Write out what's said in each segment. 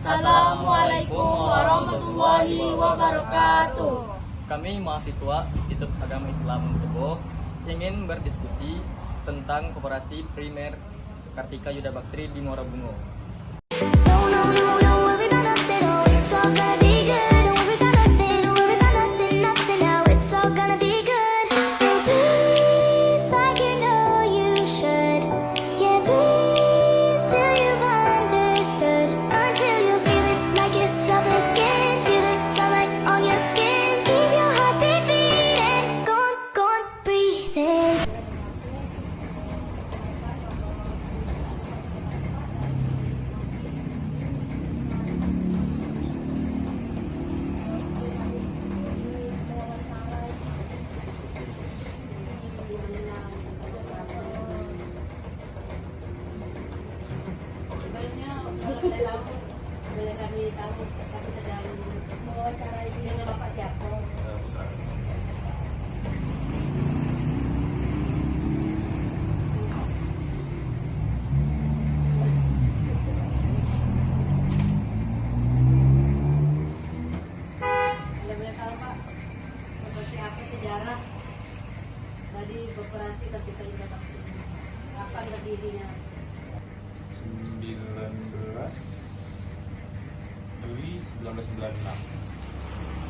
Assalamualaikum warahmatullahi wabarakatuh. Kami mahasiswa Institut Agama Islam Tebo ingin berdiskusi tentang Koperasi Primer Kartika Yuda Bakti di Muara Bungo. Boleh kami tahu kami sedang mewawancarai dengan Bapak siapa? Boleh tahu Pak, seperti apa sejarah dari Koperasi Kartika Yuda Bakti? Kapan berdirinya? 19 Juli 1996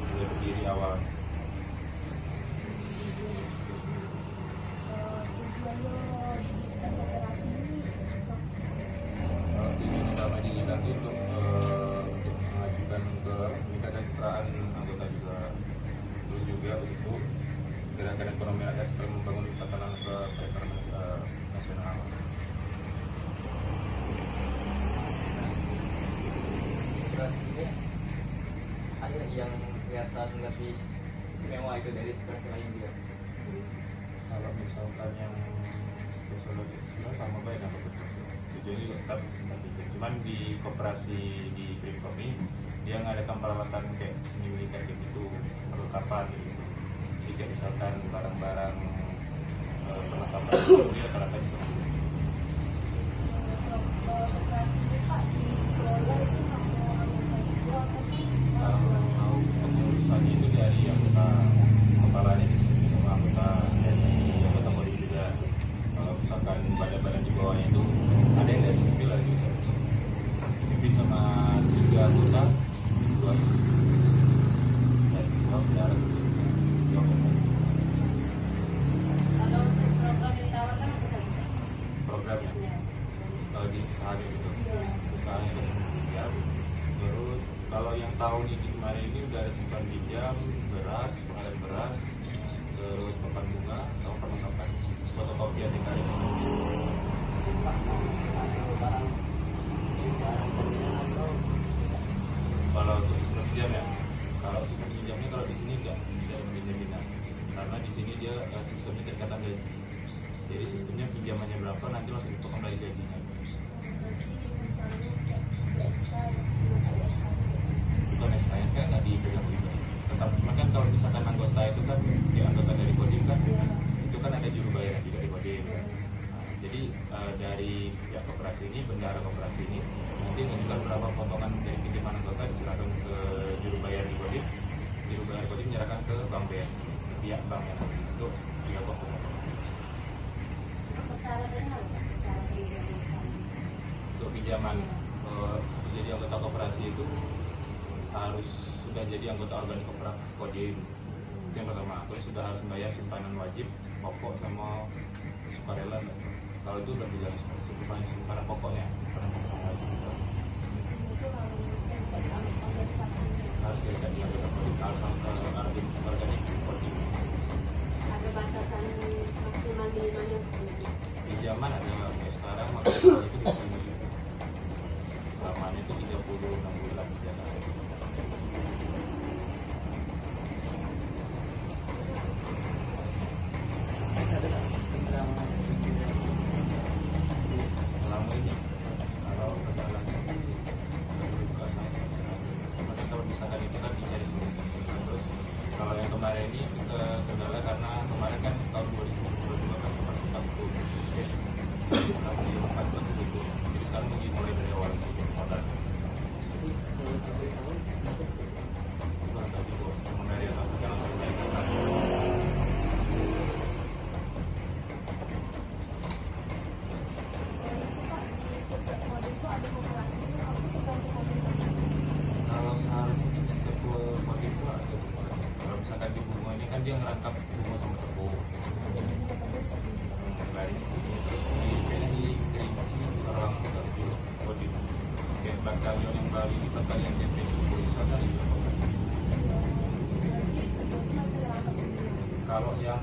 mulai berdiri awal. Tujuan utama didirikan itu untuk mengajukan ke meningkatkan kesejahteraan anggota juga, terus juga itu gerakan ekonomi rakyat sekali membangun tatanan perekonomian nasional. Koperasi ada yang kelihatan lebih istimewa itu dari koperasi lain dia. Kalau misalkan yang sosiologi semua sama baik dengan koperasi, tujuannya juga tetap simpatikan. Cuman di koperasi di Primkom ini dia mengadakan peralatan kayak seni militer gitu, perlengkapan gitu. Jadi kayak misalkan barang-barang perlengkapan itu dia rata-rata bisa. Mau pengurusannya itu dari anggota kepalanya gitu, anggota dari anggota bodi juga. Kalau misalkan badan-badan di bawahnya itu ada yang dari sipil lah juga. Sipil sama 3 anggota, 2 dari 2 bendara sebesar 2 komponen. Kalau untuk program yang ditawarkan apa saja? Programnya di usahanya gitu, usahanya dari pinjam. Terus kalau yang tahun ini kemarin ini udah ada simpan pinjam, beras, pengadaan beras, terus papan bunga, sama perlengkapan fotokopian yang ada. Kalau untuk simpan pinjam ya, kalau simpan pinjamnya kalau di sini tidak pinjam-pinjam, karena di sini dia sistemnya terikatan gaji. Jadi sistemnya pinjamannya berapa nanti langsung dipotong dari gajinya. Bukan SKS kan nggak dipegang juga. Tetap cuma kan kalau misalkan anggota itu kan ya anggota dari Kodim kan itu kan ada juru bayar juga di Kodim. Nah, jadi dari pihak koperasi ini, bendara koperasi ini nanti menunjukkan berapa potongan dari pinjaman anggota diserahkan ke juru bayar di Kodim. Juru bayar Kodim menyerahkan ke bank BNI, ke pihak bank yang nanti itu pihak koperasi. Persyaratannya apa? Untuk pinjaman menjadi anggota koperasi itu harus sudah jadi anggota organik Kodim. Itu yang pertama. Terus sudah harus membayar simpanan wajib, pokok sama sukarela. Kalau itu udah berjalan simpanan pokoknya, simpanan pokok wajib. Harus jadi anggota Kodim, harus organik Kodim. Ada batasan maksimal minimalnya? Pinjaman ada sekarang maksimal itu di 5 juta. Lamanya itu 36 bulan jasa. Selama ini batalion yang baru ini batalion TP ini keputusan dari operasi. Kalau yang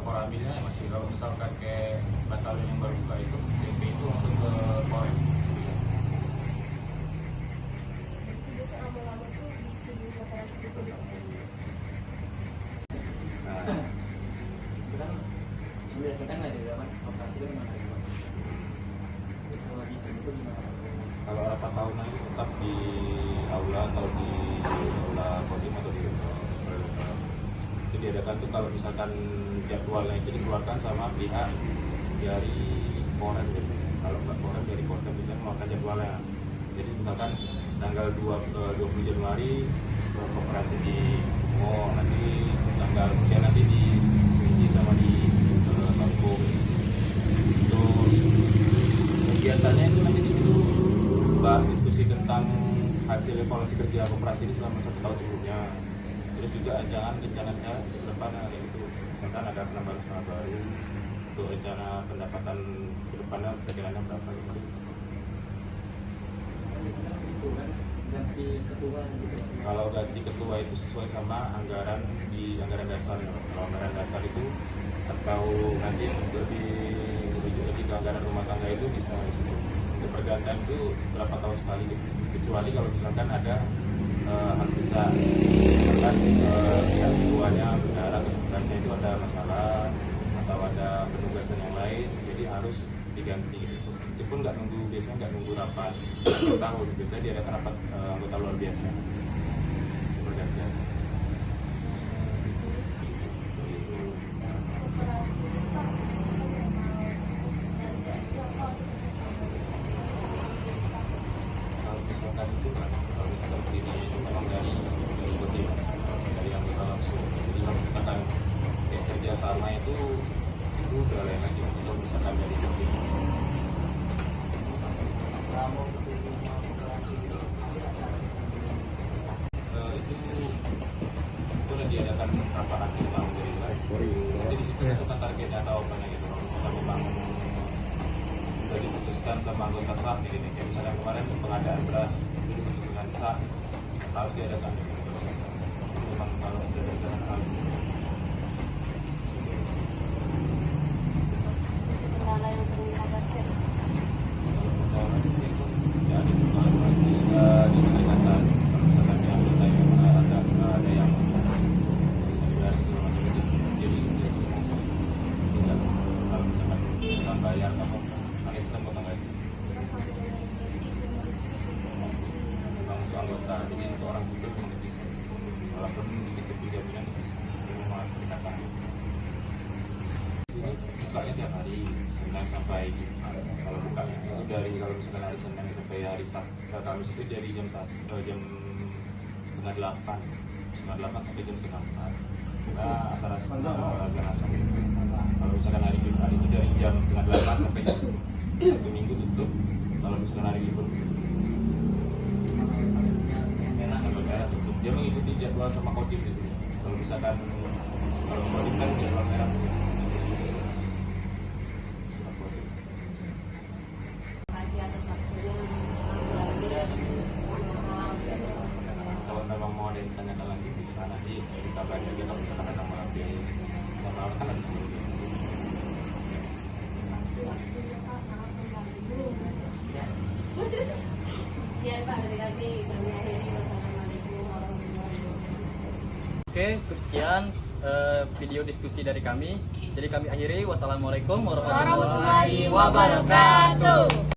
koramilnya masih, kalau misalkan kayak batalion yang baru buka itu TP itu langsung ke Korem. Nah, Itu kan biasanya kan di dalam operasi itu gimana? Kalau di sini itu gimana? kalau rapat tahunan itu tetap di aula atau di aula kodim atau di itu diadakan tuh kalau misalkan jadwalnya itu dikeluarkan sama pihak dari Korem biasanya. Kalau nggak Korem dari Korem bisa mengeluarkan jadwalnya. Jadi misalkan tanggal 20 Januari operasi di Bungo, nanti tanggal sekian nanti di Pinji sama di Tampo. Itu kegiatannya itu nanti di situ bahas diskusi tentang hasil evaluasi kerja operasi ini selama 1 tahun sebelumnya. Terus juga rencana-rencana ke depannya kayak gitu. Misalkan ada penambahan usaha baru, untuk rencana pendapatan ke depannya perkiraannya berapa gitu. Biasanya itu kan ganti ketua gitu. Kalau ganti ketua itu sesuai sama anggaran di anggaran dasar. Kalau anggaran dasar itu atau nanti lebih merujuk lagi ke anggaran rumah tangga itu bisa di situ. Untuk pergantian itu berapa tahun sekali gitu. Kecuali kalau misalkan ada hal besar, misalkan pihak ketuanya benar atau sebenarnya itu ada masalah atau ada penugasan yang lain, jadi harus diganti gitu. Itu pun biasanya nggak nunggu rapat satu tahun, biasanya diadakan rapat anggota luar biasa pergantian. Kalau misalkan itu kan, kalau misalkan ini memang dari kodim, dari anggota langsung. Jadi kalau misalkan kayak kerja sama itu udah lain lagi. Kalau misalkan dari kodim itu udah diadakan rapat akhir tahun dari lain. Jadi di situ tentukan targetnya atau apa gitu. Kalau misalkan memang sudah diputuskan sama anggota SAF ini, kayak misalnya kemarin pengadaan beras itu diputuskan SAF harus diadakan. Itu memang kalau diadakan hal Kendala yang sering dihadapi. anggota, jadi untuk orang sipil memang bisa, walaupun di sipil jaminan bisa, ini memang harus dikatakan. Sini bukanya tiap hari, Senin sampai Jumat. Kalau bukanya itu dari, kalau misalkan hari Senin sampai hari Sabtu, Kamis itu dari jam 1, jam setengah 8 sampai jam setengah 4. Buka asar asar. Kalau misalkan hari Jumat itu dari jam setengah 8 sampai jam 1 minggu tutup. Kalau misalkan hari libur merah tutup. Dia mengikuti jadwal sama kodim gitu. Kalau misalkan kalau kodim kan jadwal merah. Kalau memang mau ada yang ditanyakan lagi bisa nanti dikabarin aja kalau misalkan ada malam dia sama kan ada Sekian Pak dari kami akhiri. Wassalamualaikum warahmatullahi wabarakatuh. Oke, cukup sekian video diskusi dari kami. Jadi kami akhiri. Wassalamualaikum warahmatullahi wabarakatuh.